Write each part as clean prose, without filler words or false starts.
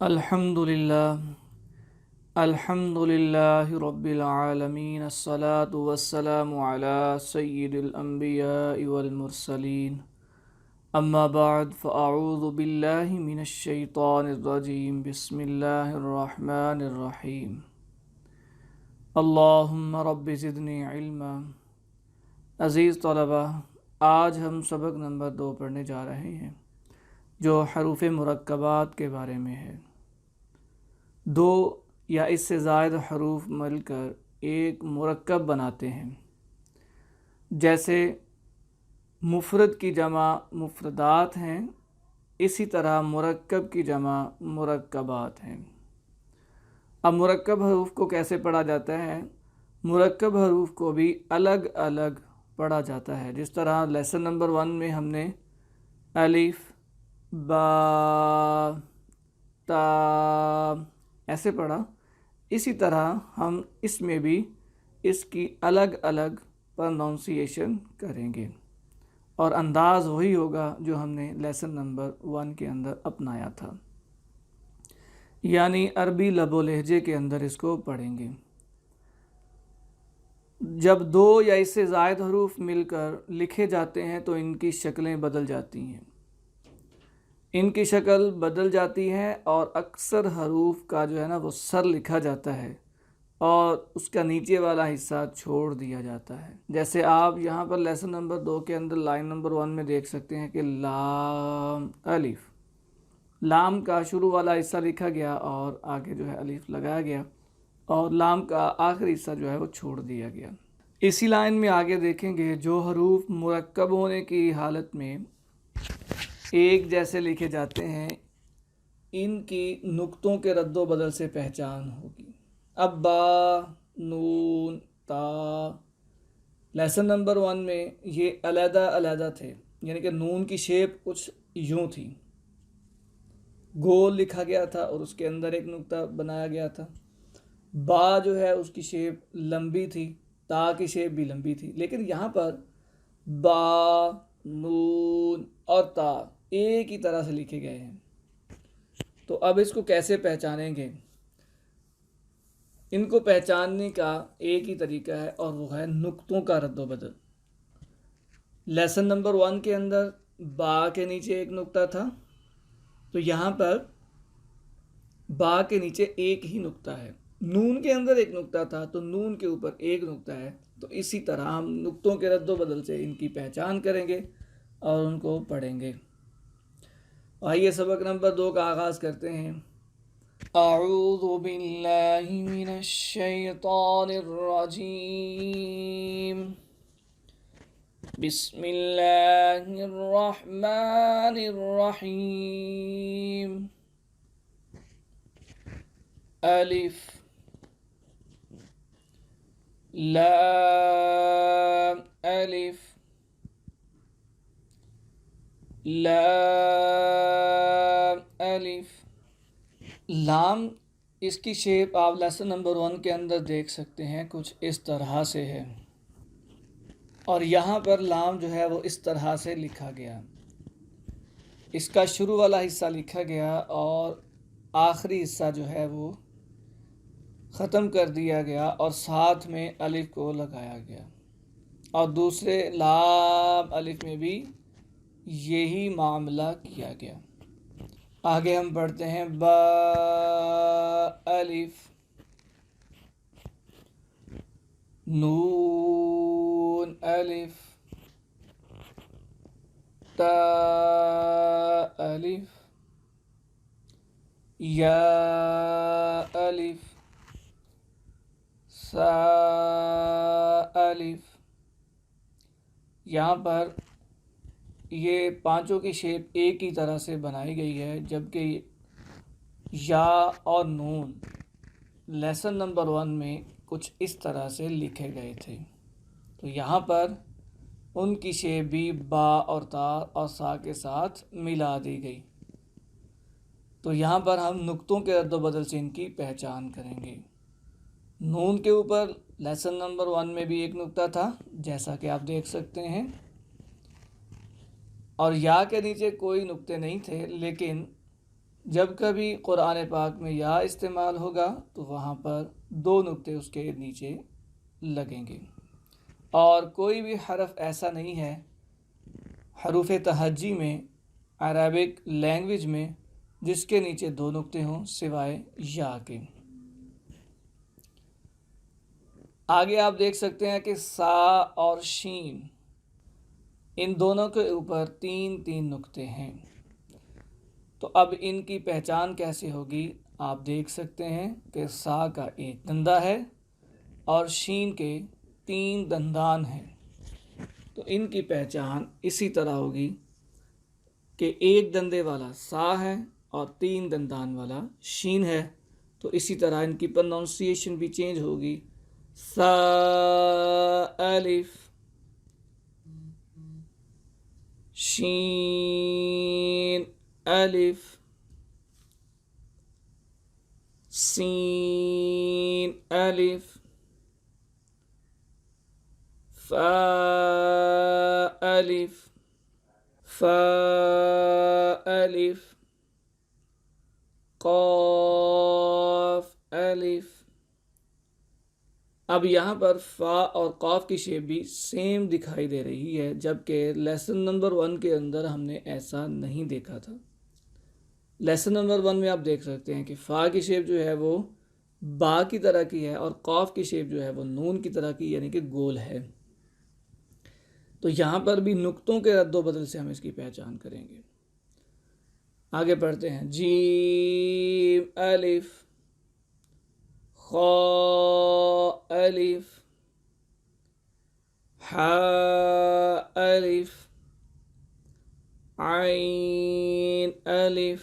الحمد للہ رب العالمین الصلاة والسلام علی سید الانبیاء والمرسلین اما بعد فاعوذ باللہ من الشیطان الرجیم بسم اللہ الرحمن الرحیم اللہم رب زدنی علما۔ عزیز طلبہ، آج ہم سبق نمبر 2 پڑھنے جا رہے ہیں جو حروف مرکبات کے بارے میں ہے۔ 2 یا اس سے زائد حروف مل کر ایک مرکب بناتے ہیں، جیسے مفرد کی جمع مفردات ہیں، اسی طرح مرکب کی جمع مرکبات ہیں۔ اب مرکب حروف کو کیسے پڑھا جاتا ہے؟ مرکب حروف کو بھی الگ الگ پڑھا جاتا ہے، جس طرح لیسن نمبر 1 میں ہم نے الف، با، تا ایسے پڑھا، اسی طرح ہم اس میں بھی اس کی الگ الگ پروننسیشن کریں گے، اور انداز وہی ہوگا جو ہم نے لیسن نمبر 1 کے اندر اپنایا تھا، یعنی عربی لب و لہجے کے اندر اس کو پڑھیں گے۔ جب 2 یا اس سے زائد حروف مل کر لکھے جاتے ہیں تو ان کی شکلیں بدل جاتی ہیں، ان کی شکل بدل جاتی ہے، اور اکثر حروف کا جو ہے نا وہ سر لکھا جاتا ہے اور اس کا نیچے والا حصہ چھوڑ دیا جاتا ہے۔ جیسے آپ یہاں پر لیسن نمبر 2 کے اندر لائن نمبر 1 میں دیکھ سکتے ہیں کہ لام الف، لام کا شروع والا حصہ لکھا گیا اور آگے جو ہے الف لگایا گیا، اور لام کا آخری حصہ جو ہے وہ چھوڑ دیا گیا۔ اسی لائن میں آگے دیکھیں گے جو حروف مرکب ہونے کی حالت میں ایک جیسے لکھے جاتے ہیں، ان کی نقطوں کے رد و بدل سے پہچان ہوگی۔ اب با، نون، تا، لیسن نمبر 1 میں یہ علیحدہ علیحدہ تھے، یعنی کہ نون کی شیپ کچھ یوں تھی، گول لکھا گیا تھا اور اس کے اندر ایک نقطہ بنایا گیا تھا۔ با جو ہے اس کی شیپ لمبی تھی، تا کی شیپ بھی لمبی تھی، لیکن یہاں پر با، نون اور تا ایک ہی طرح سے لکھے گئے ہیں، تو اب اس کو کیسے پہچانیں گے؟ ان کو پہچاننے کا ایک ہی طریقہ ہے، اور وہ ہے نقطوں کا رد و بدل۔ لیسن نمبر 1 کے اندر با کے نیچے ایک نقطہ تھا، تو یہاں پر با کے نیچے ایک ہی نقطہ ہے۔ نون کے اندر ایک نقطہ تھا تو نون کے اوپر ایک نقطہ ہے، تو اسی طرح ہم نقطوں کے رد و بدل سے ان کی پہچان کریں گے اور ان کو پڑھیں گے۔ آئیے سبق نمبر 2 کا آغاز کرتے ہیں۔ اعوذ باللہ من الشیطان الرجیم، بسم اللہ الرحمن الرحیم۔ الف، لام الف، لام الف۔ لام اس کی شیپ آپ لیسن نمبر 1 کے اندر دیکھ سکتے ہیں، کچھ اس طرح سے ہے، اور یہاں پر لام جو ہے وہ اس طرح سے لکھا گیا، اس کا شروع والا حصہ لکھا گیا اور آخری حصہ جو ہے وہ ختم کر دیا گیا، اور ساتھ میں الف کو لگایا گیا، اور دوسرے لام الف میں بھی یہی معاملہ کیا گیا۔ آگے ہم پڑھتے ہیں با الف، نون الف، تا الف، یا الف، سا الف۔ یہاں پر یہ پانچوں کی شیپ ایک ہی طرح سے بنائی گئی ہے، جبکہ یا اور نون لیسن نمبر 1 میں کچھ اس طرح سے لکھے گئے تھے، تو یہاں پر ان کی شیپ بھی با اور تا اور سا کے ساتھ ملا دی گئی، تو یہاں پر ہم نقطوں کے رد و بدل سے ان کی پہچان کریں گے۔ نون کے اوپر لیسن نمبر 1 میں بھی ایک نقطہ تھا، جیسا کہ آپ دیکھ سکتے ہیں، اور یا کے نیچے کوئی نقطے نہیں تھے، لیکن جب کبھی قرآن پاک میں یا استعمال ہوگا تو وہاں پر 2 نقطے اس کے نیچے لگیں گے، اور کوئی بھی حرف ایسا نہیں ہے حروف تہجی میں، عربک لینگویج میں، جس کے نیچے 2 نقطے ہوں سوائے یا کے۔ آگے آپ دیکھ سکتے ہیں کہ سا اور شین، ان دونوں کے اوپر 3 نقطے ہیں۔ تو اب ان کی پہچان کیسے ہوگی؟ آپ دیکھ سکتے ہیں کہ سا کا ایک دندہ ہے اور شین کے 3 دندان ہیں۔ تو ان کی پہچان اسی طرح ہوگی کہ ایک دندے والا سا ہے اور 3 دندان والا شین ہے، تو اسی طرح ان کی پروننسیشن بھی چینج ہوگی۔ سا الف، شین الف، سین الف، فا الف، فا الف، قاف الف۔ اب یہاں پر فا اور قاف کی شیپ بھی سیم دکھائی دے رہی ہے، جبکہ لیسن نمبر 1 کے اندر ہم نے ایسا نہیں دیکھا تھا۔ لیسن نمبر 1 میں آپ دیکھ سکتے ہیں کہ فا کی شیپ جو ہے وہ با کی طرح کی ہے، اور قاف کی شیپ جو ہے وہ نون کی طرح کی، یعنی کہ گول ہے۔ تو یہاں پر بھی نقطوں کے رد و بدل سے ہم اس کی پہچان کریں گے۔ آگے پڑھتے ہیں۔ جیم الف، خا الف، حا الف، عین الف،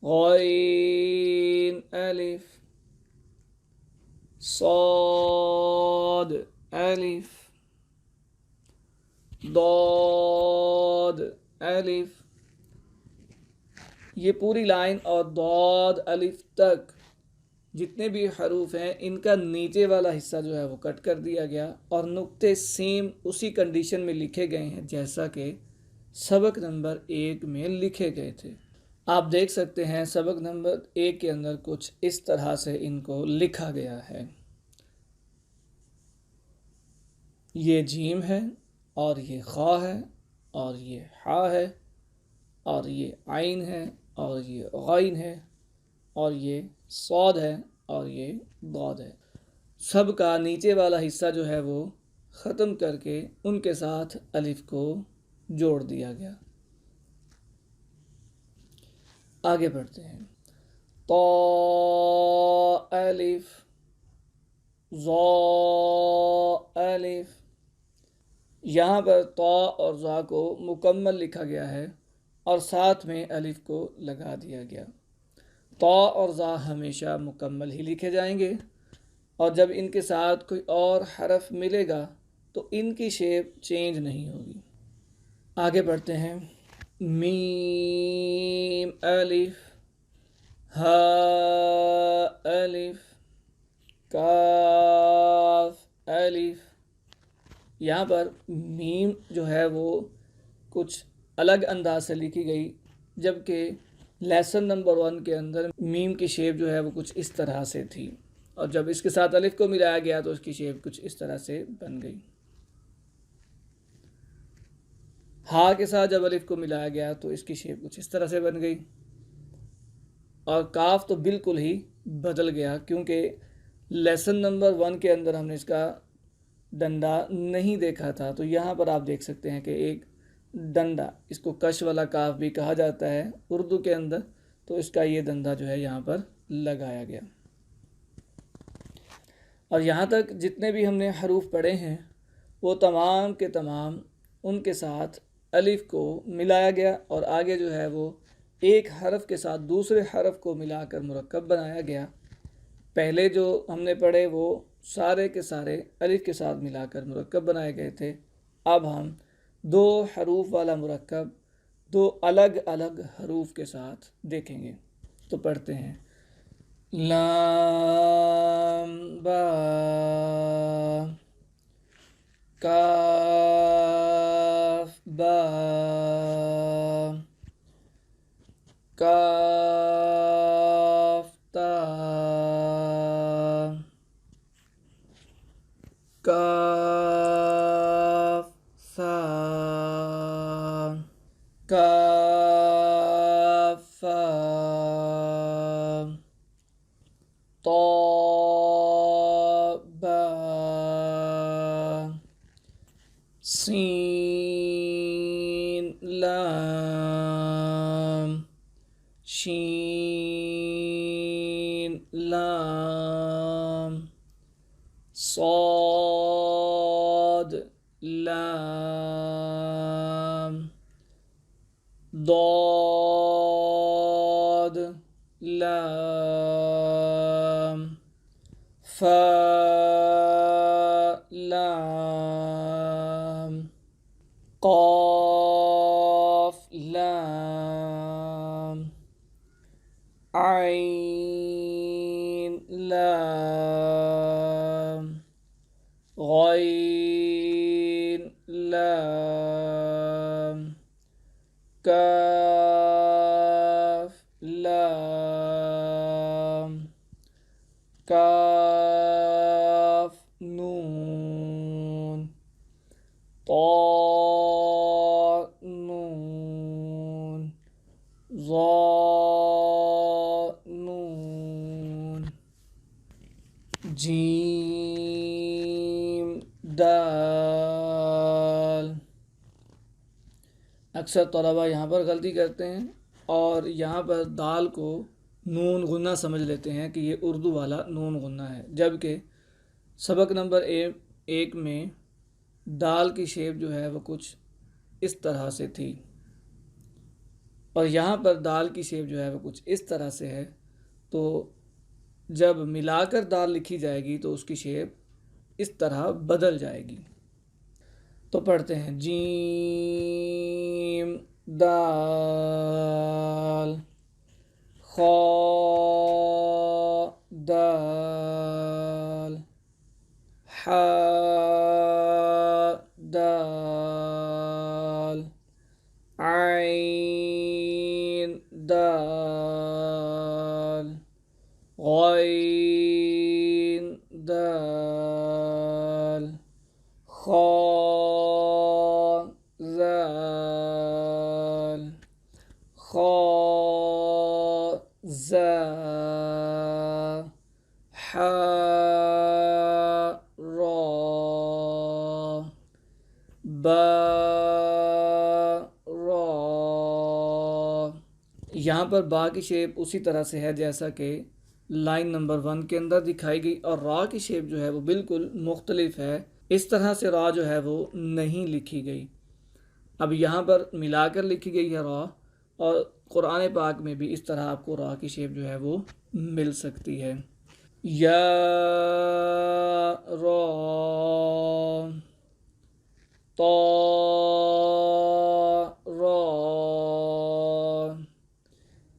غین الف، صاد الف، ضاد الف۔ یہ پوری لائن اور ضاد الف تک جتنے بھی حروف ہیں ان کا نیچے والا حصہ جو ہے وہ کٹ کر دیا گیا، اور نقطے سیم اسی کنڈیشن میں لکھے گئے ہیں جیسا کہ سبق نمبر 1 میں لکھے گئے تھے۔ آپ دیکھ سکتے ہیں سبق نمبر 1 کے اندر کچھ اس طرح سے ان کو لکھا گیا ہے۔ یہ جیم ہے، اور یہ خا ہے، اور یہ حا ہے، اور یہ عین ہے، اور یہ غین ہے، اور یہ صاد ہے، اور یہ ضاد ہے۔ سب کا نیچے والا حصہ جو ہے وہ ختم کر کے ان کے ساتھ الف کو جوڑ دیا گیا۔ آگے بڑھتے ہیں۔ طا الف، ظا الف۔ یہاں پر طا اور ظا کو مکمل لکھا گیا ہے اور ساتھ میں الف کو لگا دیا گیا۔ طا اور ظا ہمیشہ مکمل ہی لکھے جائیں گے، اور جب ان کے ساتھ کوئی اور حرف ملے گا تو ان کی شیپ چینج نہیں ہوگی۔ آگے بڑھتے ہیں۔ میم الف، ہا الف، کاف الف۔ یہاں پر میم جو ہے وہ کچھ الگ انداز سے لکھی گئی، جبکہ لیسن نمبر 1 کے اندر میم کی شیپ جو ہے وہ کچھ اس طرح سے تھی، اور جب اس کے ساتھ الف کو ملایا گیا تو اس کی شیپ کچھ اس طرح سے بن گئی۔ ہا کے ساتھ جب الف کو ملایا گیا تو اس کی شیپ کچھ اس طرح سے بن گئی، اور کاف تو بالکل ہی بدل گیا، کیونکہ لیسن نمبر 1 کے اندر ہم نے اس کا ڈنڈا نہیں دیکھا تھا۔ تو یہاں پر آپ دیکھ سکتے ہیں کہ ایک ڈنڈا، اس کو کش والا کاف بھی کہا جاتا ہے اردو کے اندر، تو اس کا یہ ڈنڈا جو ہے یہاں پر لگایا گیا۔ اور یہاں تک جتنے بھی ہم نے حروف پڑھے ہیں وہ تمام کے تمام ان کے ساتھ الف کو ملایا گیا، اور آگے جو ہے وہ ایک حرف کے ساتھ دوسرے حرف کو ملا کر مرکب بنایا گیا۔ پہلے جو ہم نے پڑھے وہ سارے کے سارے الف کے ساتھ ملا کر مرکب بنائے گئے تھے۔ اب ہم 2 حروف والا مرکب 2 الگ الگ حروف کے ساتھ دیکھیں گے۔ تو پڑھتے ہیں۔ لام با، کاف با، کاف تا کاف ثا کاف فا طا با سین لام شین لام صاد لام ضاد لام فا لام قاف لام عین لام غین لام کاف لام کاف نون طا نون ظا نون جیم دال۔ اکثر طلباء یہاں پر غلطی کرتے ہیں اور یہاں پر دال کو نون غنہ سمجھ لیتے ہیں کہ یہ اردو والا نون غنہ ہے، جبکہ سبق نمبر ایک میں دال کی شیپ جو ہے وہ کچھ اس طرح سے تھی اور یہاں پر دال کی شیپ جو ہے وہ کچھ اس طرح سے ہے، تو جب ملا کر دال لکھی جائے گی تو اس کی شیپ اس طرح بدل جائے گی۔ تو پڑھتے ہیں جیم دال خا دال حا دال عین دال غین دال خا زال خا زا حا را با را۔ یہاں پر با کی شیپ اسی طرح سے ہے جیسا کہ لائن نمبر 1 کے اندر دکھائی گئی، اور را کی شیپ جو ہے وہ بالکل مختلف ہے، اس طرح سے را جو ہے وہ نہیں لکھی گئی۔ اب یہاں پر ملا کر لکھی گئی ہے را، اور قرآن پاک میں بھی اس طرح آپ کو را کی شیپ جو ہے وہ مل سکتی ہے۔ یا را طا را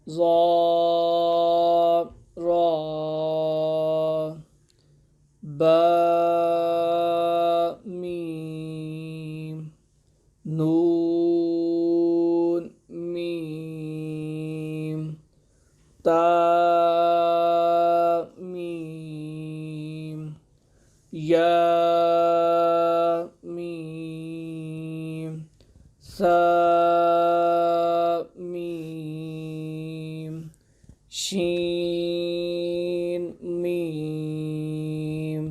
ظا را با میم نون میم تا میم یا میم ثا میم شین میم۔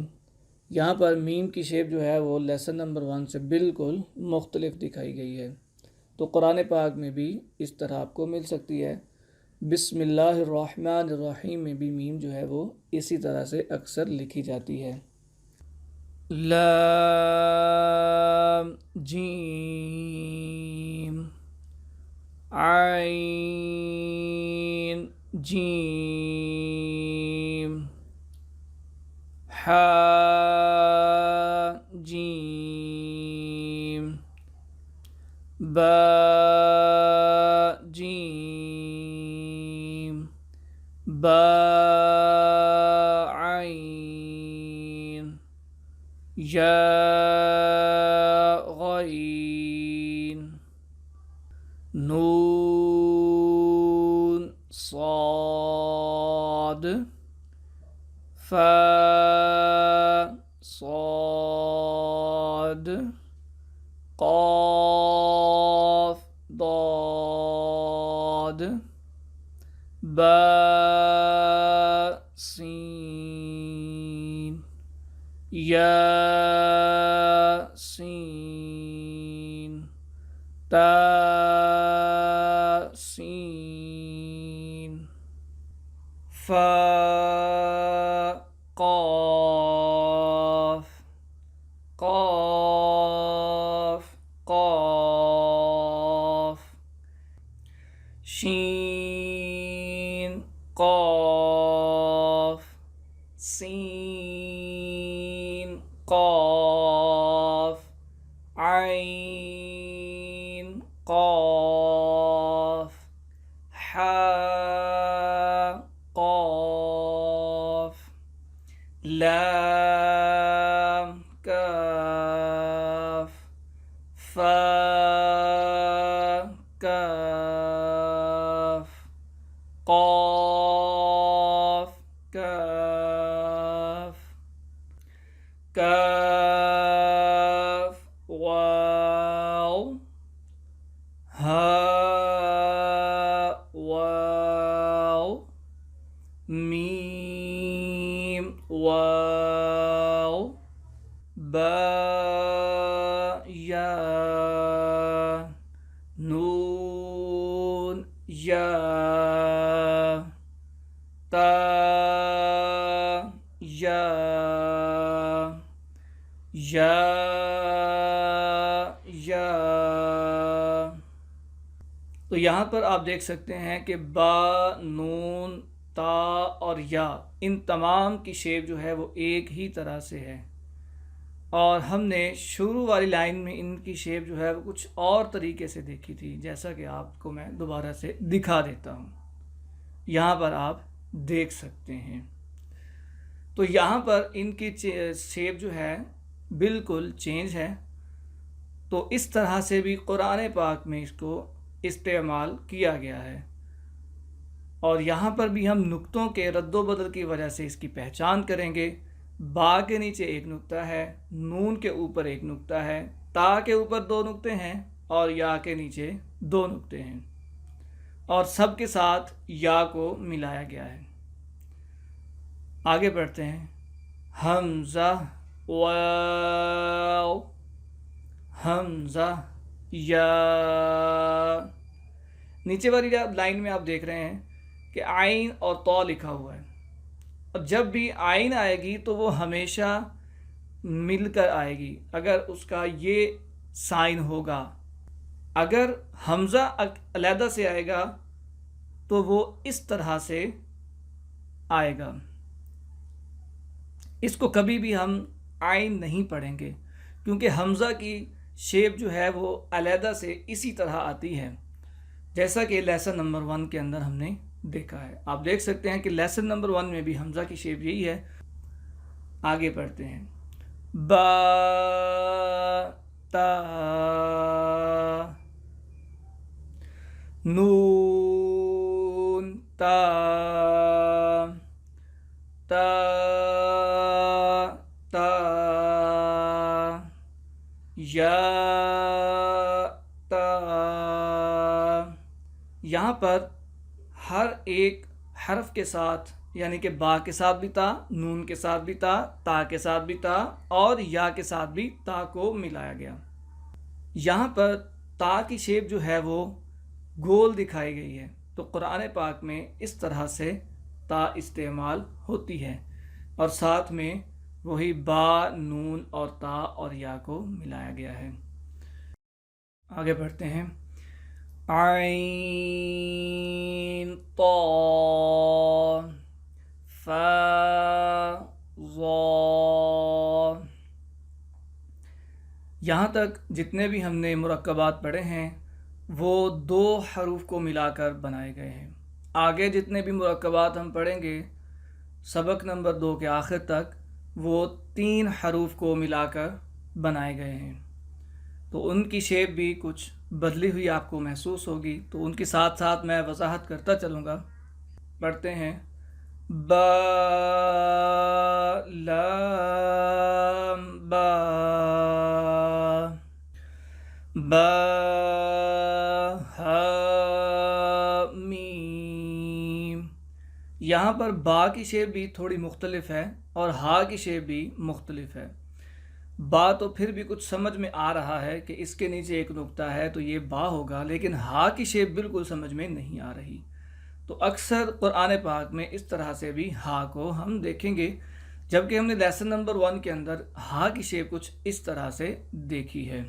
یہاں پر میم کی شیپ جو ہے وہ لیسن نمبر 1 سے بالکل مختلف دکھائی گئی ہے، تو قرآن پاک میں بھی اس طرح آپ کو مل سکتی ہے۔ بسم اللہ الرحمن الرحیم میں بھی میم جو ہے وہ اسی طرح سے اکثر لکھی جاتی ہے۔ لام جیم عین جیم حا جیم با جیم با عین یا غین نون صاد فا صاد قاف ضاد با سین یا سین تا سین فا قاف قاف قاف شین قاف سین قاف عین قاف حا قاف لام کاف فا کاف قاف کاف کاف واو ہا واو میم واو با یا نون یا تا یا تو یہاں پر آپ دیکھ سکتے ہیں کہ با، نون، تا اور یا، ان تمام کی شیپ جو ہے وہ ایک ہی طرح سے ہے، اور ہم نے شروع والی لائن میں ان کی شیپ جو ہے وہ کچھ اور طریقے سے دیکھی تھی، جیسا کہ آپ کو میں دوبارہ سے دکھا دیتا ہوں، یہاں پر آپ دیکھ سکتے ہیں۔ تو یہاں پر ان کی شیپ جو ہے بالکل چینج ہے، تو اس طرح سے بھی قرآن پاک میں اس کو استعمال کیا گیا ہے، اور یہاں پر بھی ہم نقطوں کے رد و بدل کی وجہ سے اس کی پہچان کریں گے۔ با کے نیچے ایک نقطہ ہے، نون کے اوپر ایک نقطہ ہے، تا کے اوپر دو نقطے ہیں، اور یا کے نیچے دو نقطے ہیں، اور سب کے ساتھ یا کو ملایا گیا ہے۔ آگے بڑھتے ہیں۔ حمزہ واو، حمزہ یا۔ نیچے والی لائن میں آپ دیکھ رہے ہیں کہ عین اور تو لکھا ہوا ہے، اور جب بھی عین آئے گی تو وہ ہمیشہ مل کر آئے گی اگر اس کا یہ سائن ہوگا۔ اگر حمزہ علیحدہ سے آئے گا تو وہ اس طرح سے آئے گا، اس کو کبھی بھی ہم عین نہیں پڑھیں گے، کیونکہ حمزہ کی شیپ جو ہے وہ علیحدہ سے اسی طرح آتی ہے، جیسا کہ لیسن نمبر 1 کے اندر ہم نے دیکھا ہے۔ آپ دیکھ سکتے ہیں کہ لیسن نمبر 1 میں بھی حمزہ کی شیپ یہی ہے۔ آگے پڑھتے ہیں۔ با تا نون تا تا تا یا تا۔ یہاں پر ہر ایک حرف کے ساتھ، یعنی کہ با کے ساتھ بھی تا، نون کے ساتھ بھی تا کے ساتھ بھی تا، اور یا کے ساتھ بھی تا کو ملایا گیا۔ یہاں پر تا کی شیپ جو ہے وہ گول دکھائی گئی ہے، تو قرآن پاک میں اس طرح سے تا استعمال ہوتی ہے، اور ساتھ میں وہی با، نون اور تا اور یا کو ملایا گیا ہے۔ آگے بڑھتے ہیں۔ عین طا فا ظا۔ یہاں تک جتنے بھی ہم نے مرکبات پڑھے ہیں وہ 2 حروف کو ملا کر بنائے گئے ہیں۔ آگے جتنے بھی مرکبات ہم پڑھیں گے سبق نمبر 2 کے آخر تک، وہ 3 حروف کو ملا کر بنائے گئے ہیں، تو ان کی شیپ بھی کچھ بدلی ہوئی آپ کو محسوس ہوگی، تو ان کے ساتھ ساتھ میں وضاحت کرتا چلوں گا۔ پڑھتے ہیں با لام با با ہا میم۔ یہاں پر با کی شیپ بھی تھوڑی مختلف ہے اور ہا کی شیپ بھی مختلف ہے۔ با تو پھر بھی کچھ سمجھ میں آ رہا ہے کہ اس کے نیچے ایک نقطہ ہے تو یہ با ہوگا، لیکن ہا کی شیپ بالکل سمجھ میں نہیں آ رہی۔ تو اکثر قرآن پاک میں اس طرح سے بھی ہا کو ہم دیکھیں گے، جبکہ ہم نے لیسن نمبر 1 کے اندر ہا کی شیپ کچھ اس طرح سے دیکھی ہے۔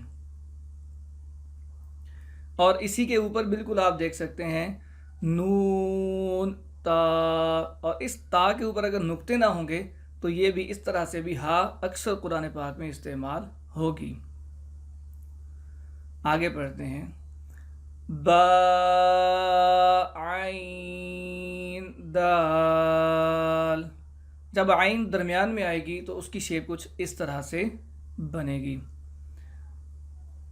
اور اسی کے اوپر بالکل آپ دیکھ سکتے ہیں نون تا، اور اس تا کے اوپر اگر نقطے نہ ہوں گے تو یہ بھی اس طرح سے بھی ہا اکثر قرآن پاک میں استعمال ہوگی۔ آگے پڑھتے ہیں با عین دال۔ جب عین درمیان میں آئے گی تو اس کی شیپ کچھ اس طرح سے بنے گی،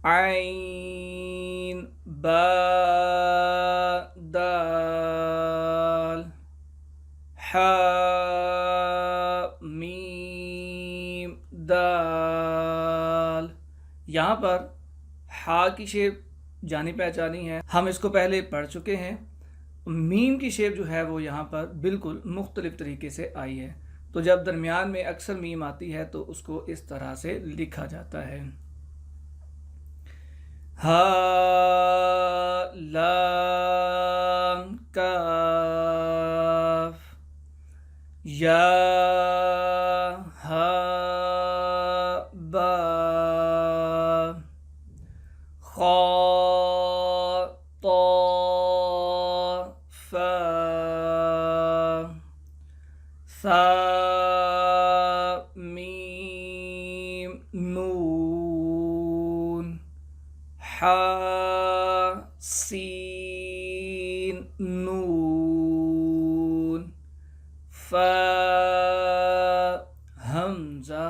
عین با دال حا میم دال۔ یہاں پر ہا کی شیپ جانی پہچانی ہے، ہم اس کو پہلے پڑھ چکے ہیں۔ میم کی شیپ جو ہے وہ یہاں پر بالکل مختلف طریقے سے آئی ہے، تو جب درمیان میں اکثر میم آتی ہے تو اس کو اس طرح سے لکھا جاتا ہے، ہا لام کاف یا ہا با خا طا فا ثا میم نون حا سین نون فا حمزہ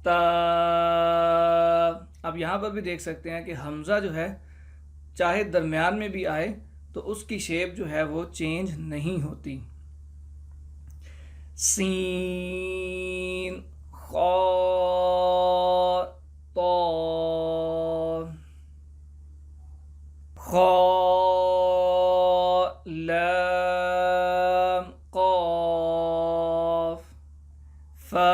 تا۔ اب یہاں پر بھی دیکھ سکتے ہیں کہ حمزہ جو ہے چاہے درمیان میں بھی آئے تو اس کی شیپ جو ہے وہ چینج نہیں ہوتی، سین خا طا خا لام قاف فا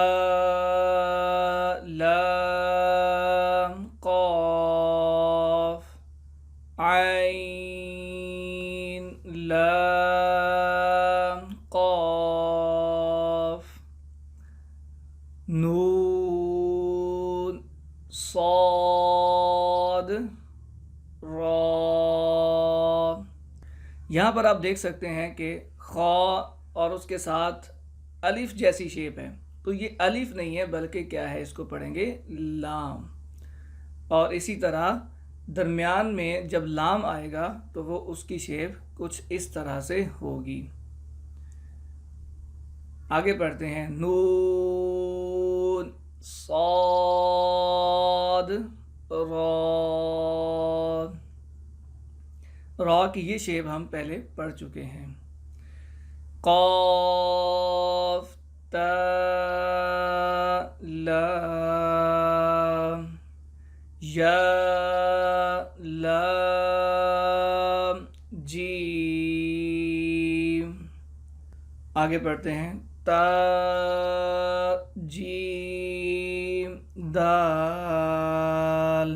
لام قاف عین لام قاف نون صاد را۔ یہاں پر آپ دیکھ سکتے ہیں کہ خا اور اس کے ساتھ الف جیسی شیپ ہے، تو یہ الف نہیں ہے بلکہ کیا ہے، اس کو پڑھیں گے لام۔ اور اسی طرح درمیان میں جب لام آئے گا تو وہ اس کی شیپ کچھ اس طرح سے ہوگی۔ آگے پڑھتے ہیں نون صاد را۔ را کی یہ شیپ ہم پہلے پڑھ چکے ہیں، قاف تا لام یا لام جیم۔ آگے پڑھتے ہیں تا جیم دال۔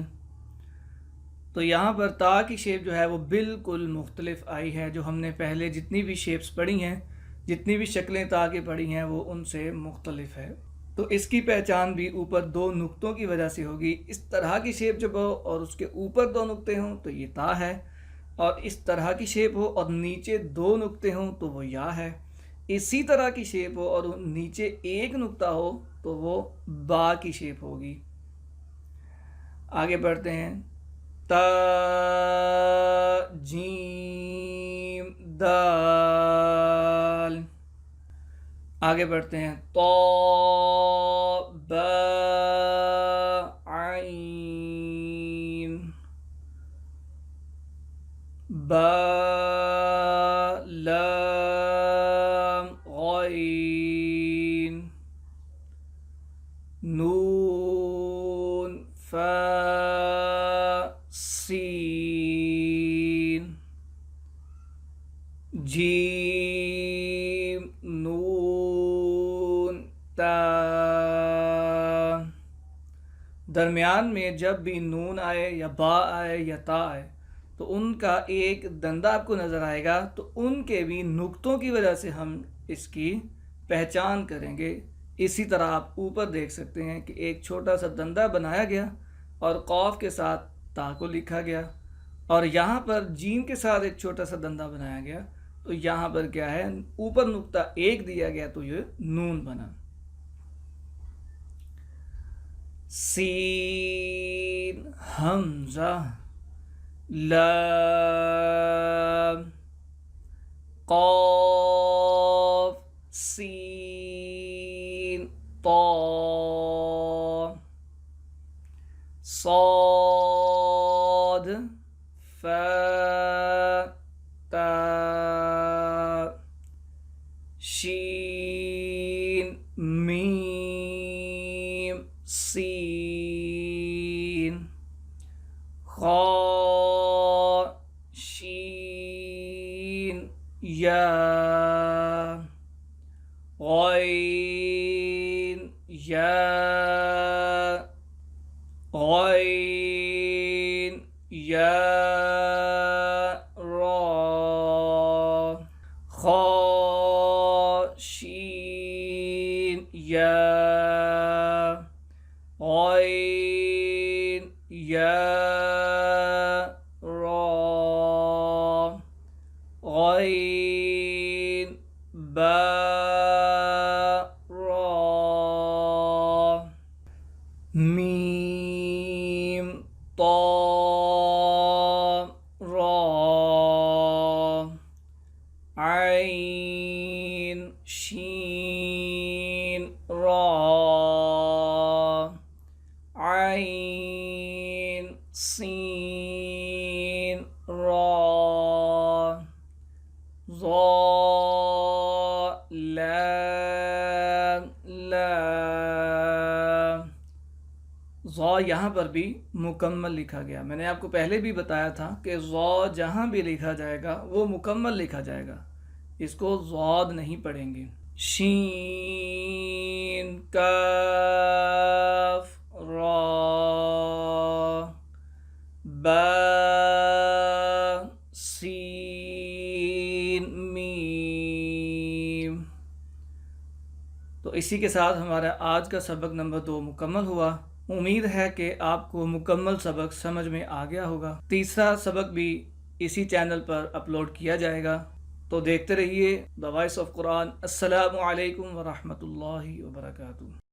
تو یہاں پر تا کی شیپ جو ہے وہ بالکل مختلف آئی ہے، جو ہم نے پہلے جتنی بھی شیپس پڑھی ہیں، جتنی بھی شکلیں تا کی پڑھی ہیں، وہ ان سے مختلف ہے۔ تو اس کی پہچان بھی اوپر 2 نقطوں کی وجہ سے ہوگی۔ اس طرح کی شیپ جب ہو اور اس کے اوپر 2 نقطے ہوں تو یہ تا ہے، اور اس طرح کی شیپ ہو اور نیچے 2 نقطے ہوں تو وہ یا ہے۔ اسی طرح کی شیپ ہو اور نیچے 1 نقطہ ہو تو وہ با کی شیپ ہوگی۔ آگے بڑھتے ہیں تا جیم دال۔ آگے بڑھتے ہیں طا با عین با لام جیم نون تا۔ درمیان میں جب بھی نون آئے یا با آئے یا تا آئے تو ان کا ایک دندہ آپ کو نظر آئے گا، تو ان کے بھی نقطوں کی وجہ سے ہم اس کی پہچان کریں گے۔ اسی طرح آپ اوپر دیکھ سکتے ہیں کہ ایک چھوٹا سا دندہ بنایا گیا اور قاف کے ساتھ تا کو لکھا گیا، اور یہاں پر جیم کے ساتھ ایک چھوٹا سا دندہ بنایا گیا، تو یہاں پر کیا ہے، اوپر نقطہ ایک دیا گیا تو یہ نون بنا۔ سین حمزہ لام قاف سین طا صاد فا تا شین میم سین خا شین یا غین یا غین یا را خا شین یا غین یا را غین با را میم طا را عین شین را عین سین را ضا لام لام۔ ضا یہاں پر بھی مکمل لکھا گیا۔ میں نے آپ کو پہلے بھی بتایا تھا کہ ضا جہاں بھی لکھا جائے گا وہ مکمل لکھا جائے گا، اس کو ضاد نہیں پڑھیں گے۔ شین کاف را با سین میم۔ تو اسی کے ساتھ ہمارا آج کا سبق نمبر 2 مکمل ہوا۔ امید ہے کہ آپ کو مکمل سبق سمجھ میں آ گیا ہوگا۔ تیسرا سبق بھی اسی چینل پر اپلوڈ کیا جائے گا، تو دیکھتے رہیے دی وائس آف قرآن۔ السلام علیکم ورحمۃ اللہ وبرکاتہ۔